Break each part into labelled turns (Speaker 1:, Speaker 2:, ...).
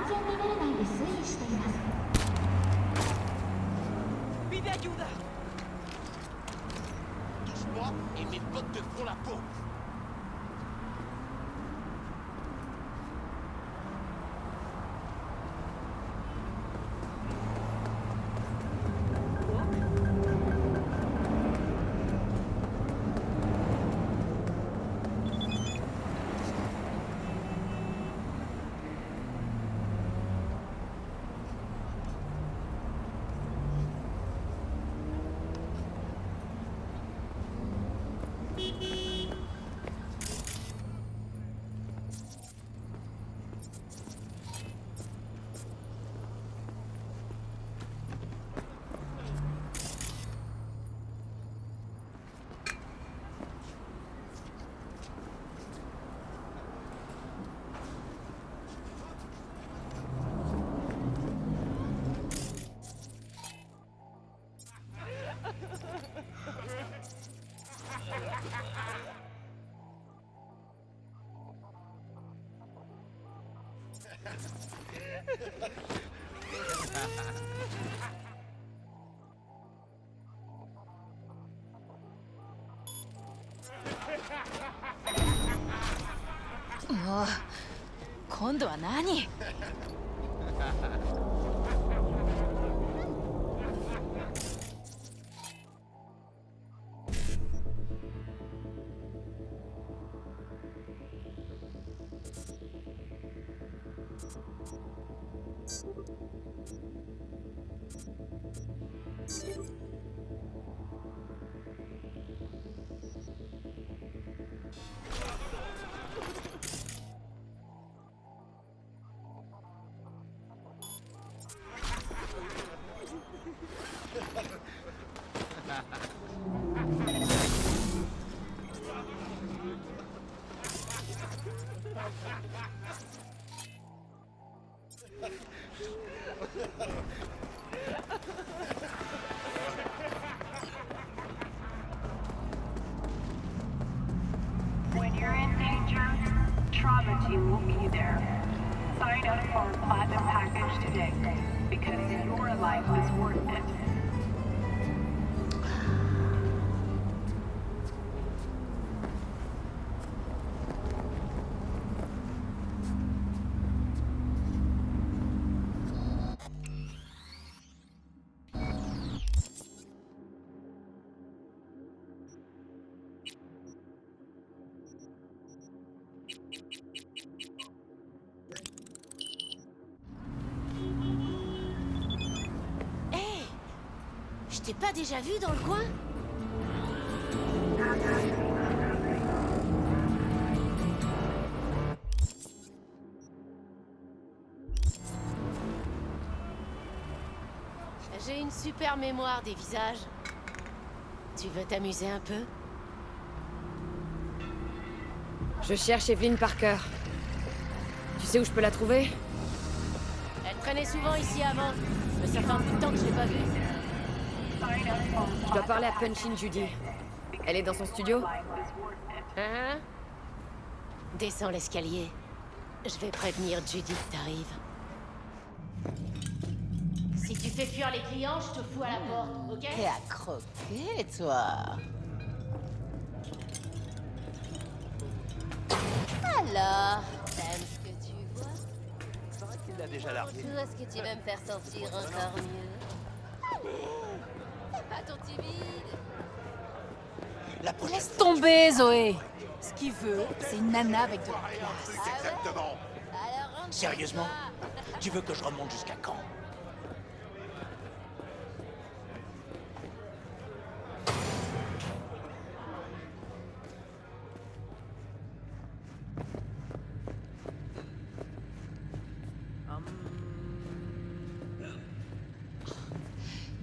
Speaker 1: 3000レベル内で推移しています。
Speaker 2: ¡Pide ayuda!
Speaker 3: Touche-moi et mes bottes te font la peau.
Speaker 4: もう今度は何？When
Speaker 5: you're in danger, Trauma Team will be there. Sign up for our Platinum package today, because your life is worth it.
Speaker 4: Je t'ai pas déjà vu dans le coin? J'ai une super mémoire des visages. Tu veux t'amuser un peu?
Speaker 6: Je cherche Evelyn Parker. Tu sais où je peux la trouver?
Speaker 4: Elle traînait souvent ici avant, mais ça fait un bout de temps que je l'ai pas vue.
Speaker 6: Je dois parler à Punchin Judy. Elle est dans son studio?
Speaker 4: Hein? Descends l'escalier. Je vais prévenir Judy que t'arrives. Si tu fais fuir les clients, je te fous à la porte, ok?
Speaker 7: T'es à croquer, toi. Alors, t'aimes ce que tu vois?
Speaker 3: C'est vrai qu'il l'a déjà largué.
Speaker 7: Ou est-ce que tu vas me faire sentir encore mieux? Allez, c'est pas ton timide.
Speaker 3: La prochaine
Speaker 4: Laisse tomber, Zoé. Ce qu'il veut, c'est une nana avec de la classe.
Speaker 3: C'est exactement.
Speaker 7: Alors rentre.
Speaker 3: Sérieusement? Tu veux que je remonte jusqu'à quand?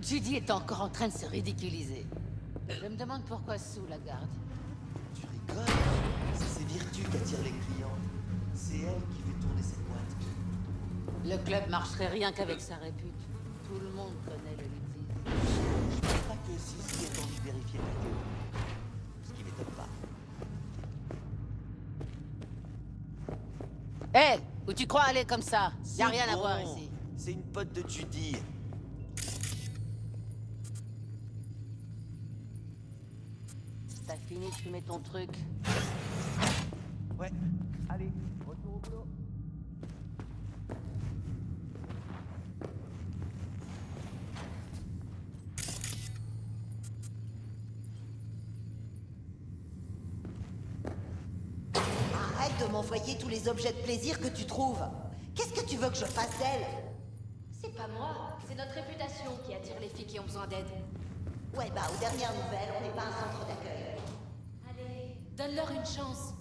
Speaker 7: Judy est encore en train de se ridiculiser. Je me demande pourquoi Sue la garde.
Speaker 8: Tu rigoles? C'est ses vertus qui attirent les clients. C'est elle qui fait tourner cette boîte.
Speaker 7: Le club marcherait rien qu'avec sa répute. Tout le monde connaît le Lutti.
Speaker 8: Je pense pas que Sissi ait envie de vérifier la théorie. Ce qui m'étonne pas.
Speaker 7: Hé, Ou tu crois aller comme ça? Y a
Speaker 8: C'est
Speaker 7: rien à
Speaker 8: bon.
Speaker 7: voir ici.
Speaker 8: C'est une pote de Judy.
Speaker 7: T'as fini de fumer ton truc?
Speaker 8: Ouais, allez, retour au boulot.
Speaker 2: Arrête de m'envoyer tous les objets de plaisir que tu trouves. Qu'est-ce que tu veux que je fasse d'elle?
Speaker 1: C'est pas moi, c'est notre réputation qui attire les filles qui ont besoin d'aide.
Speaker 2: Ouais, bah, aux dernières nouvelles, on n'est pas un centre d'accueil.
Speaker 1: Allez, donne-leur une chance.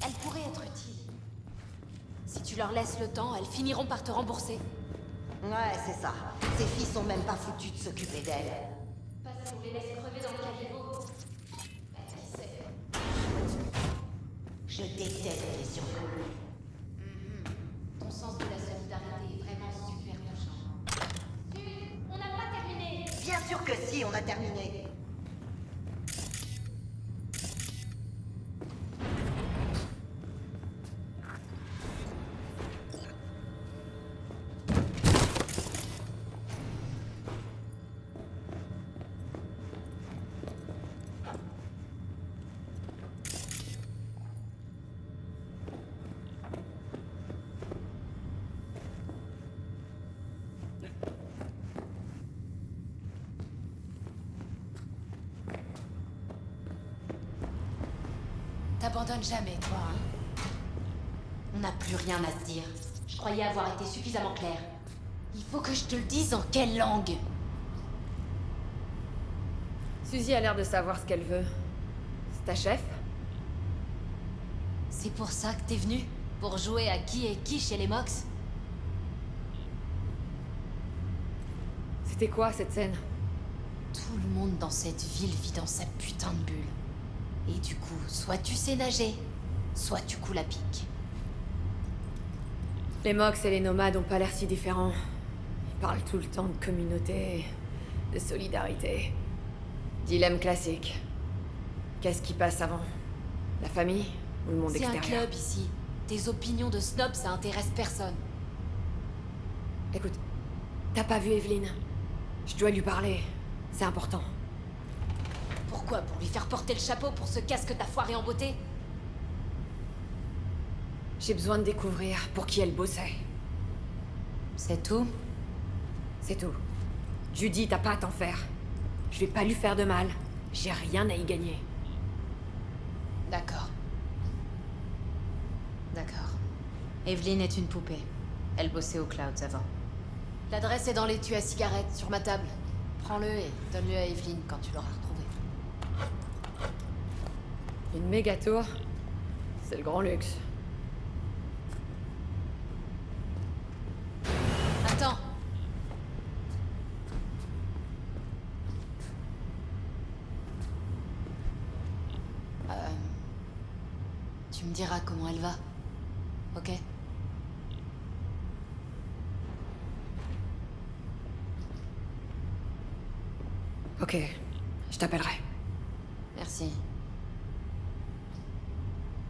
Speaker 1: Elles pourraient être utiles. Si tu leur laisses le temps, elles finiront par te rembourser.
Speaker 2: Ouais, c'est ça. Ces filles sont même pas foutues de s'occuper d'elles.
Speaker 1: Pas si on les laisse crever dans le caniveau. Bah, qui sait?
Speaker 2: Je déteste les surcoûts.
Speaker 1: Ton sens de la solidarité est vraiment super touchant. On n'a pas terminé.
Speaker 2: Bien sûr que si, on a terminé.
Speaker 1: T'abandonnes jamais, toi, hein? On n'a plus rien à se dire. Je croyais avoir été suffisamment clair. Il faut que je te le dise en quelle langue?
Speaker 6: Suzy a l'air de savoir ce qu'elle veut. C'est ta chef?
Speaker 1: C'est pour ça que t'es venu? Pour jouer à qui est qui chez les Mox?
Speaker 6: C'était quoi cette scène?
Speaker 1: Tout le monde dans cette ville vit dans sa putain de bulle. Et du coup, soit tu sais nager, soit tu coules à pic.
Speaker 6: Les Mox et les nomades ont pas l'air si différents. Ils parlent tout le temps de communauté, de solidarité. Dilemme classique. Qu'est-ce qui passe avant? La famille ou le monde
Speaker 1: C'est un
Speaker 6: extérieur?
Speaker 1: club ici. Tes opinions de snob, ça intéresse personne.
Speaker 6: Écoute, t'as pas vu Evelyn? Je dois lui parler. C'est important.
Speaker 1: Pourquoi? Pour lui faire porter le chapeau pour ce casque t'as foiré en beauté?
Speaker 6: J'ai besoin de découvrir pour qui elle bossait.
Speaker 1: C'est tout?
Speaker 6: C'est tout. Judy, t'as pas à t'en faire. Je vais pas lui faire de mal. J'ai rien à y gagner.
Speaker 1: D'accord. D'accord. Evelyn est une poupée. Elle bossait au Clouds avant. L'adresse est dans l'étui à cigarettes, sur ma table. Prends-le et donne-le à Evelyn quand tu l'auras retrouvé.
Speaker 6: Une méga tour, c'est le grand luxe.
Speaker 1: Attends. Tu me diras comment elle va, ok?
Speaker 6: Ok, je t'appellerai.
Speaker 1: Merci.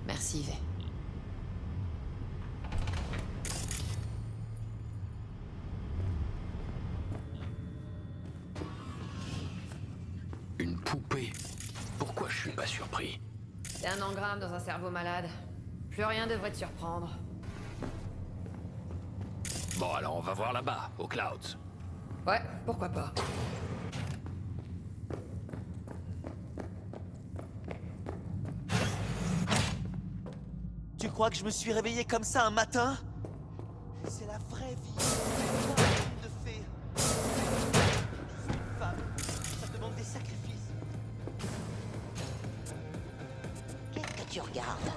Speaker 1: Merci, Yves.
Speaker 9: Une poupée? Pourquoi je suis pas surpris?
Speaker 6: C'est un engramme dans un cerveau malade. Plus rien devrait te surprendre.
Speaker 9: Bon, alors on va voir là-bas, aux Clouds.
Speaker 6: Ouais, pourquoi pas.
Speaker 8: Tu crois que je me suis réveillé comme ça un matin? C'est la vraie vie. C'est pas un conte de fées. Je suis une femme. Ça demande des sacrifices.
Speaker 2: Qu'est-ce que tu regardes?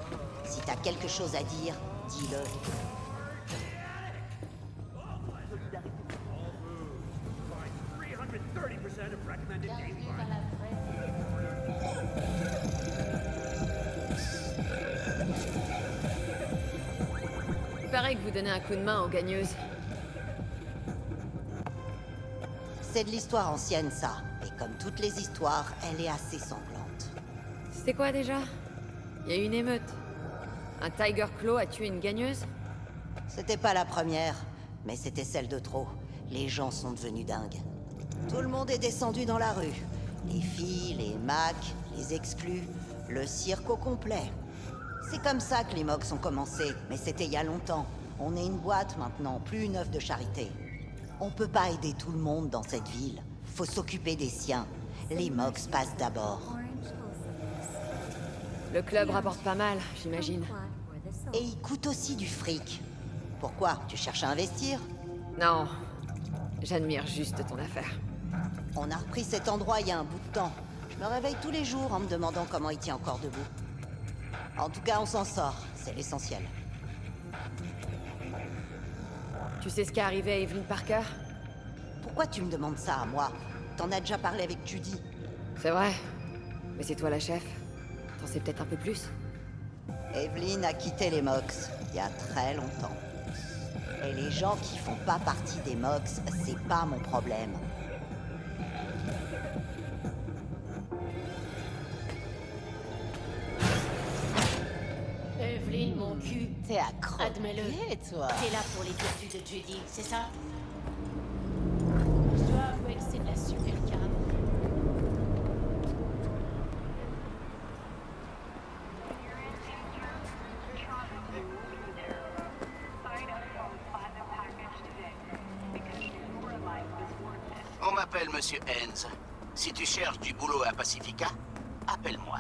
Speaker 2: Si t'as quelque chose à dire, dis-le.
Speaker 6: Il paraît que vous donnez un coup de main aux gagneuses.
Speaker 2: C'est de l'histoire ancienne, ça. Et comme toutes les histoires, elle est assez sanglante.
Speaker 6: C'était quoi déjà? Il y a eu une émeute. Un Tiger Claw a tué une gagneuse?
Speaker 2: C'était pas la première, mais c'était celle de trop. Les gens sont devenus dingues. Tout le monde est descendu dans la rue. Les filles, les Macs, les exclus, le cirque au complet. C'est comme ça que les Mox ont commencé, mais c'était il y a longtemps. On est une boîte maintenant, plus une œuvre de charité. On peut pas aider tout le monde dans cette ville. Faut s'occuper des siens. Les Mox passent d'abord.
Speaker 6: Le club rapporte pas mal, j'imagine.
Speaker 2: Et il coûte aussi du fric. Pourquoi? Tu cherches à investir?
Speaker 6: Non, j'admire juste ton affaire.
Speaker 2: On a repris cet endroit il y a un bout de temps. Je me réveille tous les jours en me demandant comment il tient encore debout. En tout cas, on s'en sort. C'est l'essentiel.
Speaker 6: Tu sais ce qui est arrivé à Evelyn Parker?
Speaker 2: Pourquoi tu me demandes ça à moi? T'en as déjà parlé avec Judy.
Speaker 6: C'est vrai. Mais c'est toi la chef. T'en sais peut-être un peu plus?
Speaker 2: Evelyn a quitté les Mox il y a très longtemps. Et les gens qui font pas partie des Mox, c'est pas mon problème.
Speaker 4: Evelyn, mon cul.
Speaker 7: T'es accro.
Speaker 4: Admets-le.
Speaker 7: Toi.
Speaker 4: T'es là pour les vertus de Judy, c'est ça? Je dois avouer que c'est de la super cam.
Speaker 3: On m'appelle Monsieur Hens. Si tu cherches du boulot à Pacifica, appelle-moi.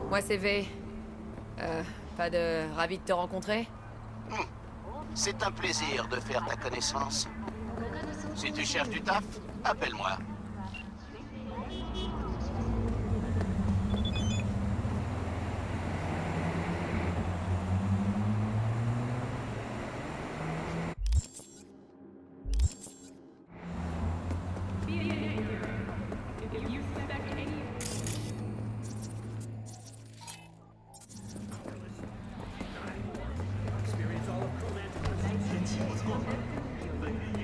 Speaker 6: Moi c'est V. Pas de ravi de te rencontrer?
Speaker 3: C'est un plaisir de faire ta connaissance. Si tu cherches du taf, appelle-moi.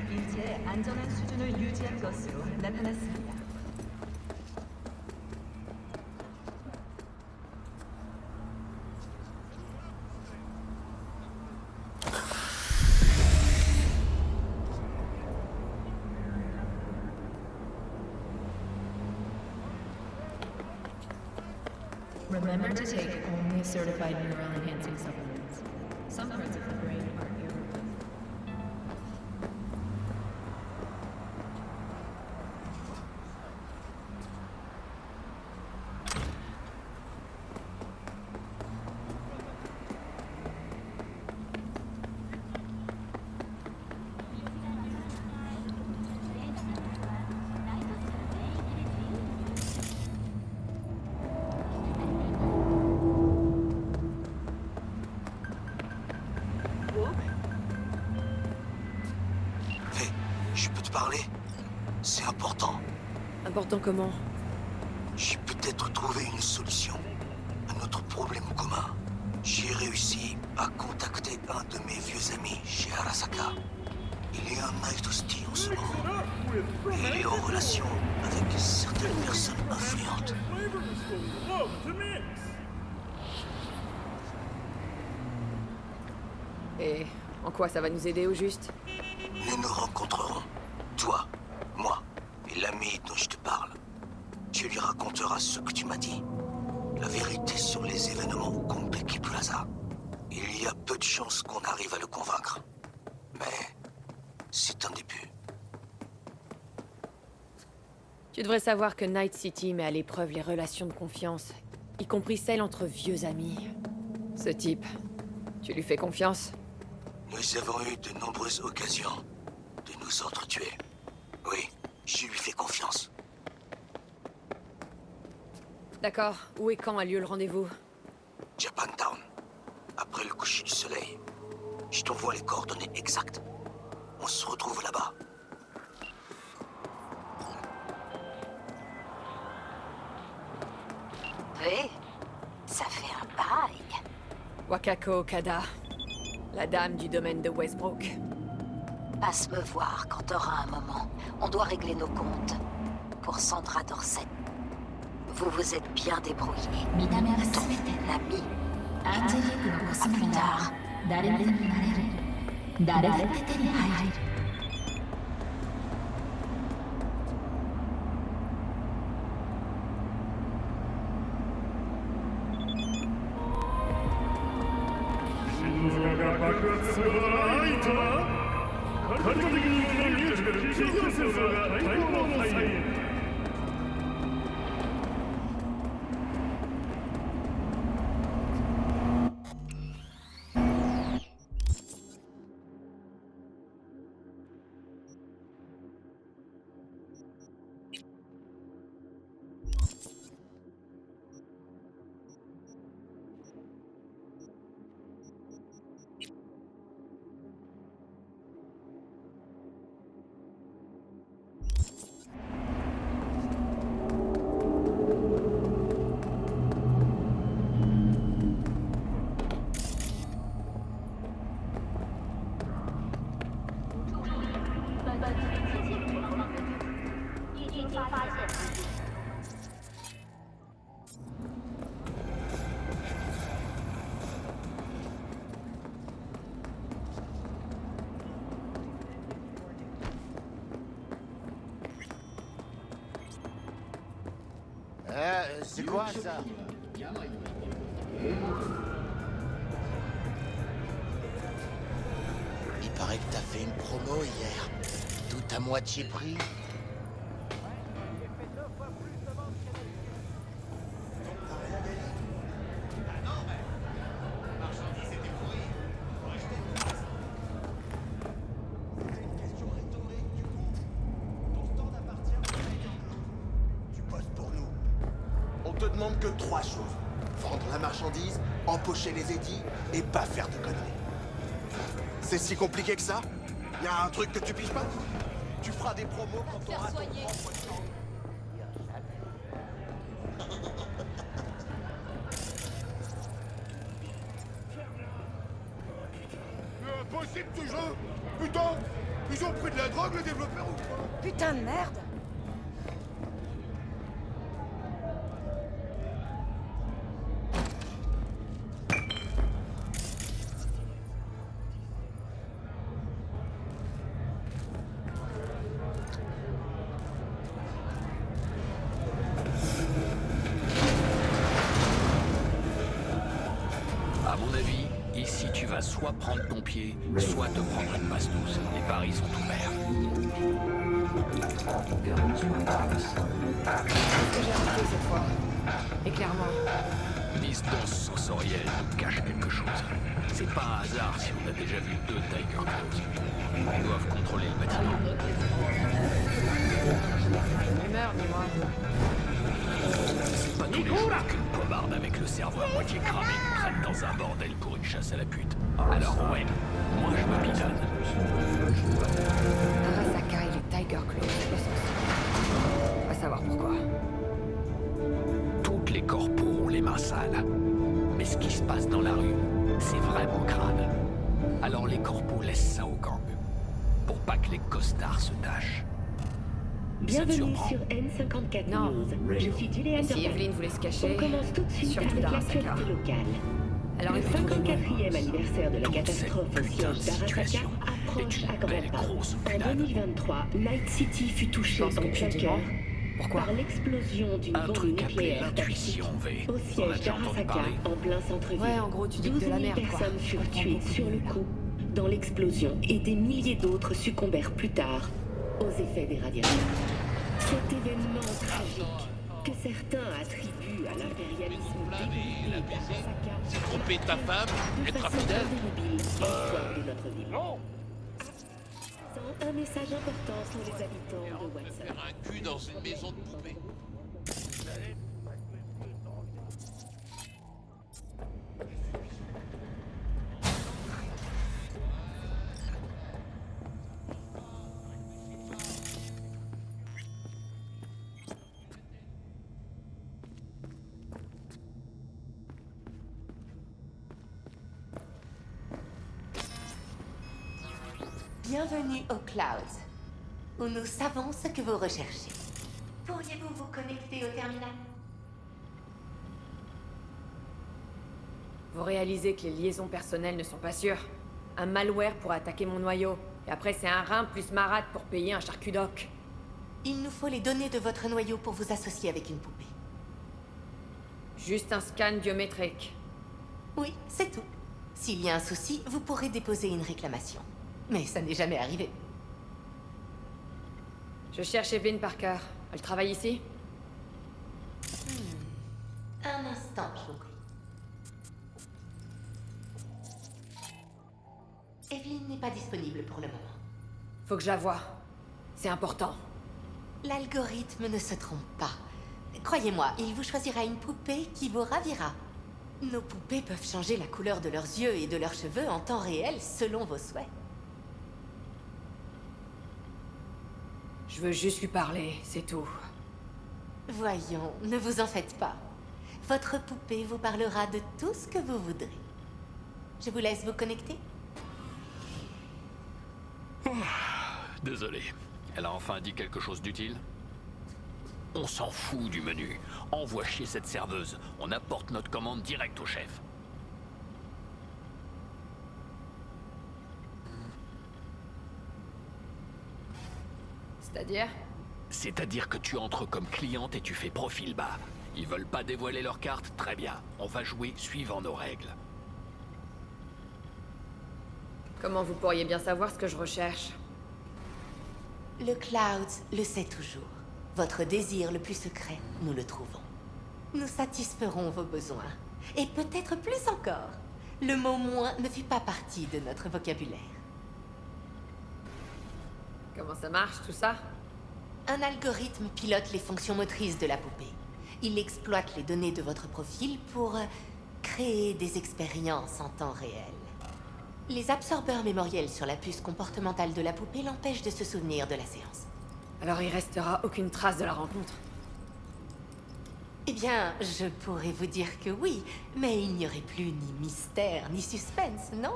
Speaker 10: 일체 안전한 수준을 유지한 것으로 나타났습니다. Remember to take only certified neural enhancing supplements. Some parts of the brain are irreplaceable.
Speaker 3: Hé, je peux te parler? C'est important.
Speaker 6: Important comment?
Speaker 3: J'ai peut-être trouvé une solution à notre problème commun. J'ai réussi à contacter un de mes vieux amis chez Arasaka. Il est un Night hostile en ce moment. Et il est en relation avec certaines personnes influentes.
Speaker 6: Et en quoi ça va nous aider au juste?
Speaker 3: Nous nous rencontrerons. Toi, moi et l'ami dont je te parle. Tu lui raconteras ce que tu m'as dit. La vérité sur les événements au Konpeki Plaza. Il y a peu de chances qu'on arrive à le convaincre. Mais c'est un début.
Speaker 6: Tu devrais savoir que Night City met à l'épreuve les relations de confiance, y compris celles entre vieux amis. Ce type, tu lui fais confiance?
Speaker 3: Nous avons eu de nombreuses occasions de nous entretuer. Oui, je lui fais confiance.
Speaker 6: D'accord. Où et quand a lieu le rendez-vous?
Speaker 3: Japantown. Après le coucher du soleil. Je t'envoie les coordonnées exactes. On se retrouve là-bas.
Speaker 7: V, ça fait un bail.
Speaker 6: Wakako Okada, la dame du domaine de Westbrook.
Speaker 7: Passe me voir quand t'auras un moment. On doit régler nos comptes. Pour Sandra Dorset. Vous vous êtes bien débrouillé. Ton ami À plus tard.
Speaker 11: C'est quoi ça? Il paraît que t'as fait une promo hier. Tout à moitié prix.
Speaker 12: On te demande que 3 choses. Vendre la marchandise, empocher les édits et pas faire de conneries. C'est si compliqué que ça? Y a un truc que tu piges pas? Tu feras des promos quand t'auras ton propre temps.
Speaker 13: Mais impossible ce jeu! Putain! Ils ont pris de la drogue, les développeurs ou quoi?
Speaker 14: Putain de merde!
Speaker 9: À mon avis, ici tu vas soit prendre ton pied, soit te prendre une passe douce. Les paris sont ouverts.
Speaker 6: Ce que j'ai remarqué cette fois. Et clairement.
Speaker 9: Distance sensorielle nous cache quelque chose. C'est pas un hasard si on a déjà vu 2 Tiger Claws. Ils doivent contrôler le bâtiment.
Speaker 6: Humeur, dis-moi.
Speaker 9: C'est pas tous les jours qu'une pommarde avec le cerveau à moitié cramé nous traîne dans un bordel pour une chasse à la pute. Alors ouais, moi je me bidonne.
Speaker 6: Arasaka et les Tiger Claws, essentiel. Va savoir pourquoi.
Speaker 9: Toutes les corpos ont les mains sales. Mais ce qui se passe dans la rue, c'est vraiment crade. Alors les corpos laissent ça aux gangs. Pour pas que les costards se tâchent.
Speaker 15: Bienvenue sur N54
Speaker 6: Non.
Speaker 15: News. Je suis Julia
Speaker 6: Si
Speaker 15: Dorval.
Speaker 6: Evelyn voulait se cacher,
Speaker 15: On commence tout de suite
Speaker 6: surtout
Speaker 15: avec
Speaker 6: d'Arasaka.
Speaker 15: l'actualité locale.
Speaker 6: Alors
Speaker 15: Le
Speaker 6: il faut trouver une
Speaker 15: 54e anniversaire de la
Speaker 9: Toute
Speaker 15: catastrophe
Speaker 9: cette
Speaker 15: au
Speaker 9: putain
Speaker 15: siège
Speaker 9: de
Speaker 15: d'Arasaka
Speaker 9: situation
Speaker 15: approche
Speaker 9: est une
Speaker 15: à grands
Speaker 9: belle
Speaker 15: pas.
Speaker 9: grosse
Speaker 15: En
Speaker 9: punade.
Speaker 15: 2023, Night City fut touchée en
Speaker 6: Je pense que
Speaker 15: plein
Speaker 6: tu dis
Speaker 15: cœur
Speaker 6: bon. Pourquoi?
Speaker 15: par l'explosion d'une
Speaker 9: Un
Speaker 15: bombe
Speaker 9: truc appelé
Speaker 15: nucléaire
Speaker 9: l'intuition,
Speaker 15: tactique
Speaker 9: V.
Speaker 15: au
Speaker 9: On a
Speaker 15: siège
Speaker 9: déjà entendu
Speaker 15: d'Arasaka
Speaker 9: parler.
Speaker 15: en plein centre-ville.
Speaker 6: Ouais, en gros, tu dis que
Speaker 15: 12
Speaker 6: de la
Speaker 15: 000
Speaker 6: merde, quoi.
Speaker 15: personnes
Speaker 6: Je
Speaker 15: furent
Speaker 6: comprends
Speaker 15: tuées
Speaker 6: beaucoup
Speaker 15: sur le
Speaker 6: mieux, là.
Speaker 15: coup dans l'explosion et des milliers d'autres succombèrent plus tard aux effets des radiations. Cet événement tragique que certains attribuent à l'impérialisme dégoûté d'Arasaka
Speaker 13: C'est tromper ta femme,
Speaker 15: de
Speaker 13: être
Speaker 15: façon
Speaker 13: infidèle.
Speaker 15: indélébile l'histoire de notre ville. Sans un message important pour les habitants de Watson.
Speaker 13: Faire un cul dans une maison de poupée.
Speaker 16: Bienvenue au Clouds, où nous savons ce que vous recherchez. Pourriez-vous vous connecter au terminal?
Speaker 6: Vous réalisez que les liaisons personnelles ne sont pas sûres. Un malware pour attaquer mon noyau. Et après, c'est un rein plus marade pour payer un charcudoc.
Speaker 16: Il nous faut les données de votre noyau pour vous associer avec une poupée.
Speaker 6: Juste un scan biométrique.
Speaker 16: Oui, c'est tout. S'il y a un souci, vous pourrez déposer une réclamation. Mais ça n'est jamais arrivé.
Speaker 6: Je cherche Evelyn Parker. Elle travaille ici?
Speaker 16: Un instant, je vous prie. Evelyn n'est pas disponible pour le moment.
Speaker 6: Faut que je la voie. C'est important.
Speaker 16: L'algorithme ne se trompe pas. Croyez-moi, il vous choisira une poupée qui vous ravira. Nos poupées peuvent changer la couleur de leurs yeux et de leurs cheveux en temps réel selon vos souhaits.
Speaker 6: Je veux juste lui parler, c'est tout.
Speaker 16: Voyons, ne vous en faites pas. Votre poupée vous parlera de tout ce que vous voudrez. Je vous laisse vous connecter.
Speaker 9: Désolé. Elle a enfin dit quelque chose d'utile? On s'en fout du menu. Envoie chier cette serveuse. On apporte notre commande direct au chef.
Speaker 6: C'est-à-dire?
Speaker 9: C'est-à-dire que tu entres comme cliente et tu fais profil bas. Ils veulent pas dévoiler leur carte? Très bien. On va jouer suivant nos règles.
Speaker 6: Comment vous pourriez bien savoir ce que je recherche?
Speaker 16: Le Cloud le sait toujours. Votre désir le plus secret, nous le trouvons. Nous satisferons vos besoins. Et peut-être plus encore. Le mot « moins » ne fait pas partie de notre vocabulaire.
Speaker 6: Comment ça marche, tout ça?
Speaker 16: Un algorithme pilote les fonctions motrices de la poupée. Il exploite les données de votre profil pour créer des expériences en temps réel. Les absorbeurs mémoriels sur la puce comportementale de la poupée l'empêchent de se souvenir de la séance.
Speaker 6: Alors il restera aucune trace de la rencontre?
Speaker 16: Eh bien, je pourrais vous dire que oui, mais il n'y aurait plus ni mystère ni suspense, non?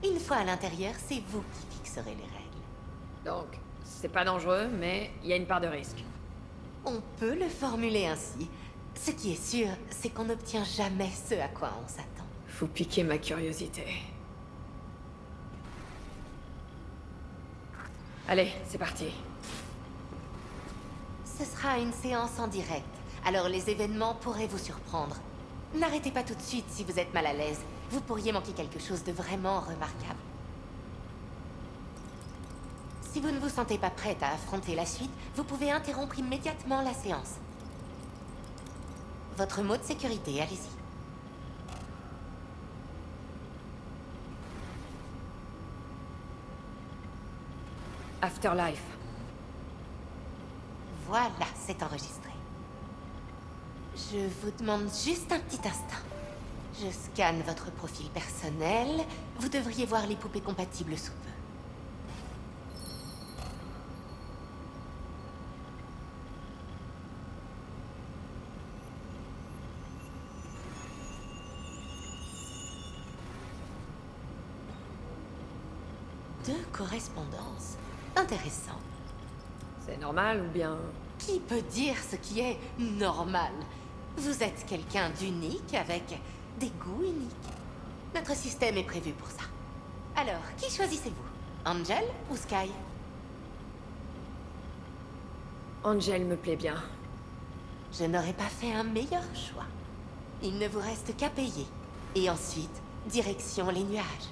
Speaker 16: Une fois à l'intérieur, c'est vous qui fixerez les règles.
Speaker 6: Donc, c'est pas dangereux, mais il y a une part de risque.
Speaker 16: On peut le formuler ainsi. Ce qui est sûr, c'est qu'on n'obtient jamais ce à quoi on s'attend.
Speaker 6: Faut piquer ma curiosité. Allez, c'est parti.
Speaker 16: Ce sera une séance en direct, alors les événements pourraient vous surprendre. N'arrêtez pas tout de suite si vous êtes mal à l'aise. Vous pourriez manquer quelque chose de vraiment remarquable. Si vous ne vous sentez pas prête à affronter la suite, vous pouvez interrompre immédiatement la séance. Votre mot de sécurité, allez-y.
Speaker 6: Afterlife.
Speaker 16: Voilà, c'est enregistré. Je vous demande juste un petit instant. Je scanne votre profil personnel. Vous devriez voir les poupées compatibles sous peu. Deux correspondances. Intéressant.
Speaker 6: C'est normal ou bien...
Speaker 16: Qui peut dire ce qui est normal? Vous êtes quelqu'un d'unique avec des goûts uniques. Notre système est prévu pour ça. Alors, qui choisissez-vous? Angel ou Sky?
Speaker 6: Angel me plaît bien.
Speaker 16: Je n'aurais pas fait un meilleur choix. Il ne vous reste qu'à payer. Et ensuite, direction les nuages.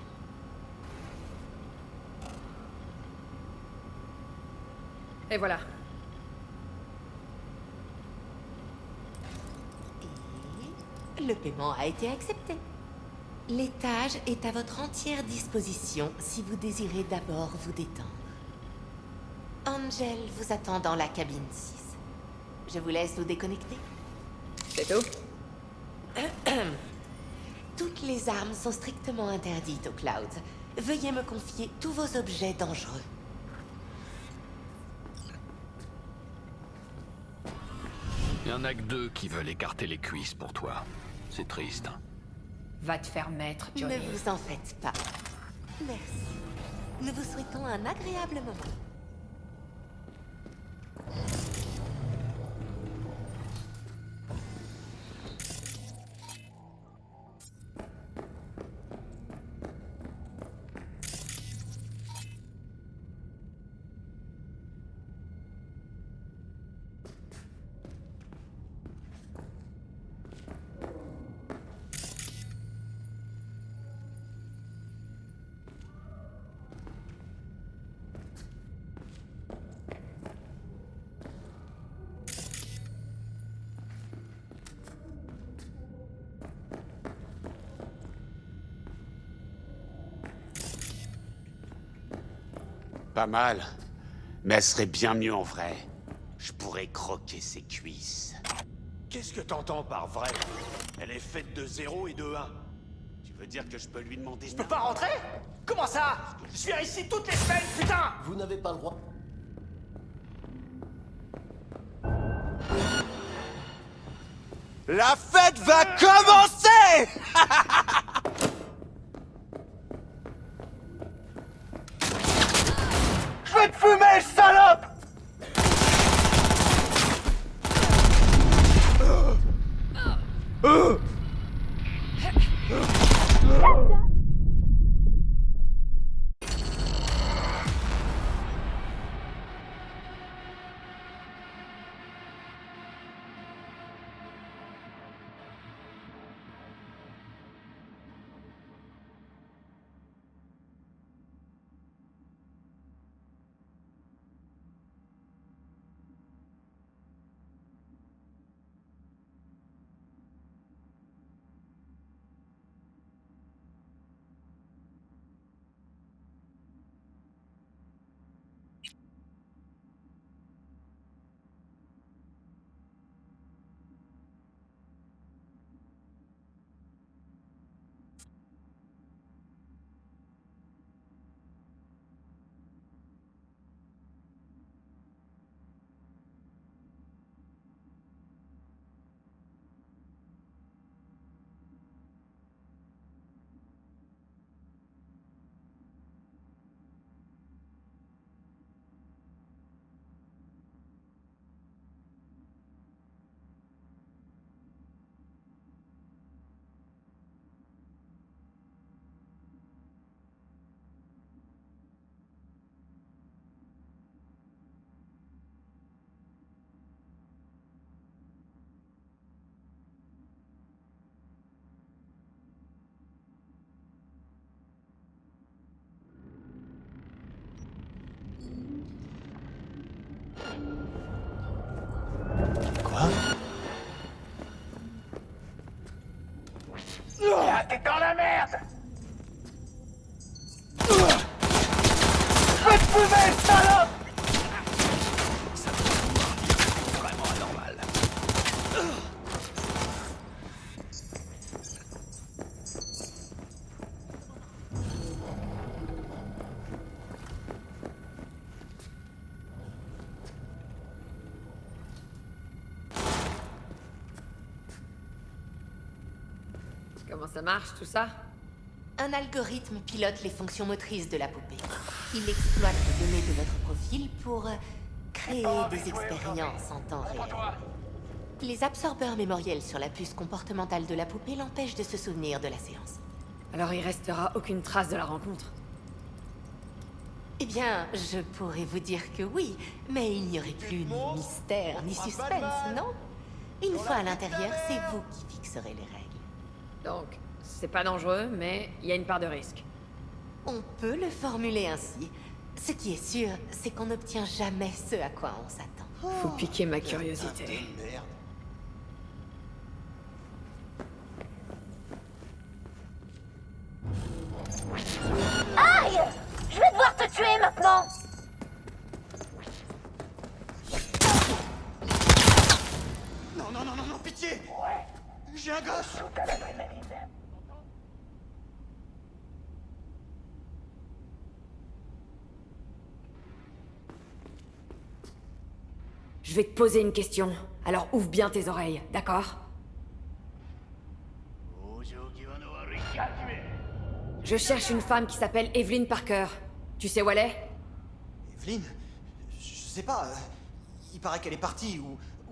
Speaker 6: Et voilà.
Speaker 16: Et le paiement a été accepté. L'étage est à votre entière disposition si vous désirez d'abord vous détendre. Angel vous attend dans la cabine 6. Je vous laisse vous déconnecter.
Speaker 6: C'est tout?
Speaker 16: Toutes les armes sont strictement interdites au Cloud. Veuillez me confier tous vos objets dangereux.
Speaker 9: Il y en a que deux qui veulent écarter les cuisses pour toi. C'est triste.
Speaker 6: Va te faire mettre, Johnny.
Speaker 16: Ne vous en faites pas. Merci. Nous vous souhaitons un agréable moment.
Speaker 14: pas mal. Mais elle serait bien mieux en vrai. Je pourrais croquer ses cuisses.
Speaker 13: Qu'est-ce que t'entends par vrai? Elle est faite de 0 et de 1.
Speaker 14: Tu veux dire que je peux lui demander...
Speaker 8: Je peux pas rentrer? Comment ça? Je viens ici toutes les semaines, putain!
Speaker 11: Vous n'avez pas le droit.
Speaker 8: La fête va commencer! Je vais te fumer, salope! Quoi? Ah, t'es dans la merde! Je vais te fumer, salope!
Speaker 9: Ça c'est vraiment anormal.
Speaker 6: Comment ça marche, tout ça?
Speaker 16: Un algorithme pilote les fonctions motrices de la poupée. Il exploite les données de votre profil pour créer des expériences en temps réel. Les absorbeurs mémoriels sur la puce comportementale de la poupée l'empêchent de se souvenir de la séance.
Speaker 6: Alors il restera aucune trace de la rencontre?
Speaker 16: Eh bien, je pourrais vous dire que oui, mais il n'y aurait plus ni mystère, ni suspense, non? Une fois à l'intérieur, c'est vous qui fixerez les règles.
Speaker 6: Donc, c'est pas dangereux, mais il y a une part de risque.
Speaker 16: On peut le formuler ainsi. Ce qui est sûr, c'est qu'on n'obtient jamais ce à quoi on s'attend.
Speaker 6: Faut piquer ma curiosité.
Speaker 7: Aïe! Je vais devoir te tuer maintenant!
Speaker 8: Non, non, non, non, non, pitié! Ouais. J'ai un gosse! Tout à l'adrénaline.
Speaker 6: Je vais te poser une question, alors ouvre bien tes oreilles, d'accord? Je cherche une femme qui s'appelle Evelyn Parker. Tu sais où elle est?
Speaker 8: Evelyn? Je sais pas. Il paraît qu'elle est partie,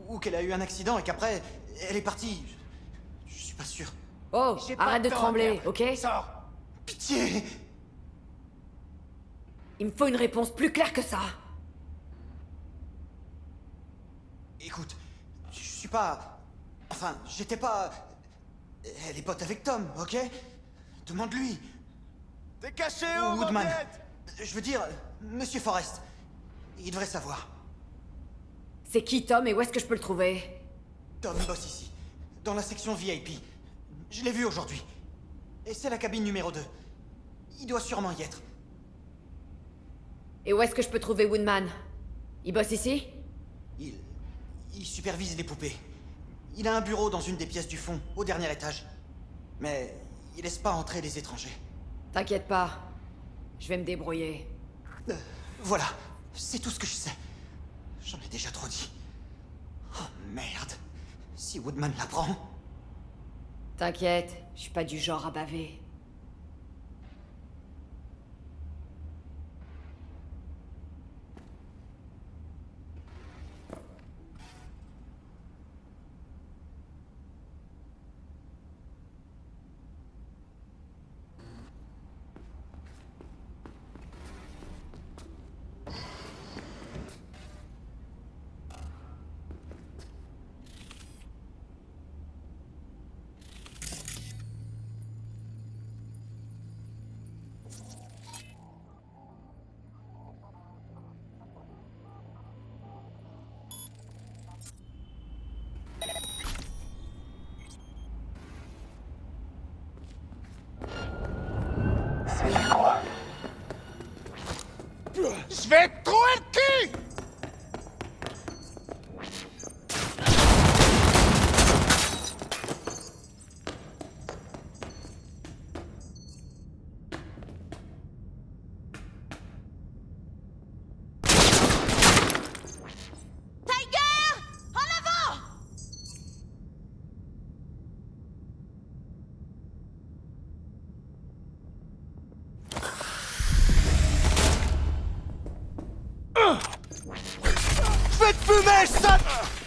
Speaker 8: ou qu'elle a eu un accident et qu'après, elle est partie. Je suis pas sûr.
Speaker 6: Oh, arrête de trembler, ok?
Speaker 8: Sors! Pitié!
Speaker 6: Il me faut une réponse plus claire que ça.
Speaker 8: Écoute, je suis pas... Enfin, j'étais pas... Elle est pote avec Tom, ok? Demande-lui. T'es caché où, Woodman? Je veux dire, Monsieur Forrest. Il devrait savoir.
Speaker 6: C'est qui Tom et où est-ce que je peux le trouver?
Speaker 8: Tom bosse ici, dans la section VIP. Je l'ai vu aujourd'hui. Et c'est la cabine numéro 2. Il doit sûrement y être.
Speaker 6: Et où est-ce que je peux trouver Woodman? Il bosse ici?
Speaker 17: Il supervise les poupées. Il a un bureau dans une des pièces du fond, au dernier étage. Mais il laisse pas entrer les étrangers.
Speaker 6: T'inquiète pas. Je vais me débrouiller.
Speaker 17: Voilà, c'est tout ce que je sais. J'en ai déjà trop dit. Oh merde. Si Woodman l'apprend...
Speaker 6: T'inquiète, je suis pas du genre à baver.
Speaker 13: Je vais te trouver le cul!
Speaker 16: Tiger! En avant!
Speaker 8: Je vais te fumer, saute!